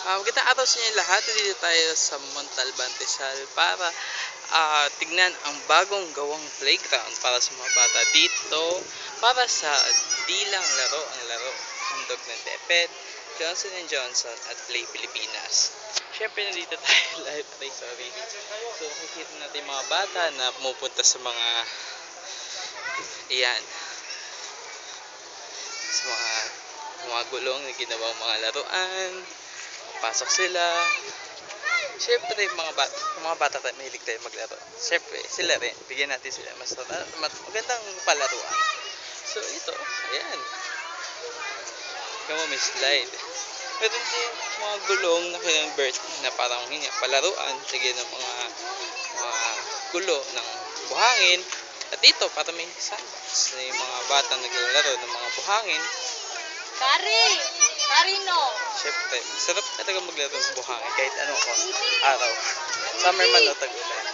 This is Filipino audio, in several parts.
Magandang araw sa inyo lahat. Dito tayo sa Montalban, Rizal para tignan ang bagong gawang playground para sa mga bata dito para sa Dilang Laro, ang laro handog ng DepEd, Johnson & Johnson at Play Pilipinas. Siyempre nandito tayo live, sorry. So nakikita natin yung mga bata na pumupunta sa sa mga gulong na ginawang mga laruan. Pasok sila. Siyempre, mga bata tayo, mahilig tayo maglaro. Siyempre, sila rin. Bigyan natin sila mas magandang palaruan. So, ito, ayan. Kamo may slide. Meron din mga gulong na kinonvert na parang palaruan. Sige ng mga gulo ng buhangin. At ito, para may sandbox na yung mga bata naglalaro ng mga buhangin. Karino. Siyempre, sarap talaga maglaro ng buhangin kahit anong araw. Summer man o tag-ulan.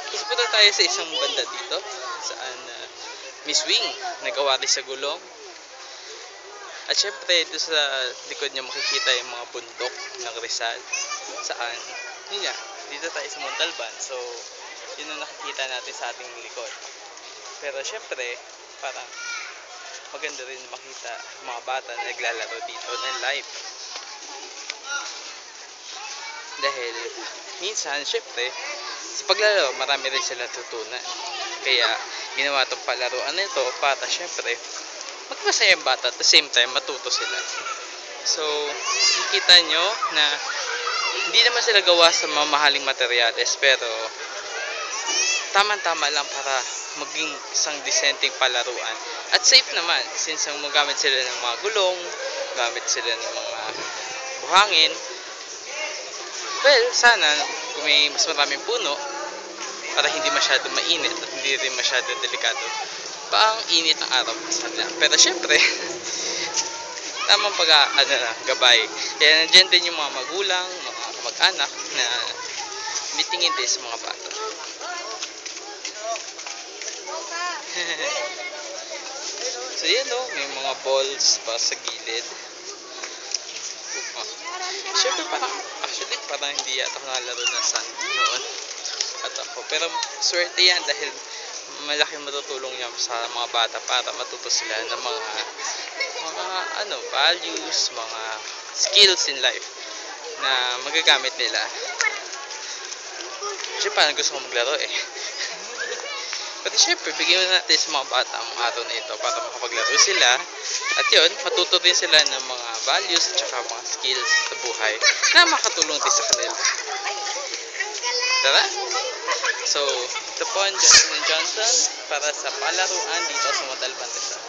Tapos punta tayo sa isang banda dito saan may swing nagawa rin sa gulong. At siyempre, doon sa likod niya makikita yung mga bundok ng Rizal saan, yun nga, dito tayo sa Montalban. So, yun ang nakikita natin sa ating likod. Pero siyempre, parang maganda rin makita mga bata na naglalaro dito ng live. Dahil minsan, syempre, sa paglalaro, marami rin sila tutunan. Kaya, ginawa itong palaruan nito para syempre, magmasaya yung bata at the same time, matuto sila. So, makikita nyo na hindi naman sila gawa sa mamahaling materyales, pero tama-tama lang para maging isang disenteng palaruan. At safe naman, since magamit sila ng mga gulong, gamit sila ng mga buhangin. Well, sana kung may mas maraming puno para hindi masyado mainit at hindi rin masyado delikado pa ang init ng araw sa kanila. Pero syempre, tamang gabay. Kaya nandiyan din yung mga magulang, mga kamag-anak na mitingin din sa mga bata. So yan o, may mga balls pa sa gilid. Siyempre parang hindi yata ako nakalaro ng sand noon at ako. Pero swerte yan dahil malaking matutulong yan sa mga bata para matuto sila ng mga values, mga skills in life na magagamit nila. Siyempre parang gusto ko maglaro eh. Pero syempre, bigyan natin sa mga bata ang araw na ito para makapaglaro sila. At yun, matuto din sila ng mga values at saka mga skills sa buhay na makatulong din sa kanila. Tara! So, ito po ang Johnson & Johnson para sa palaruan dito sa Montalban, Rizal.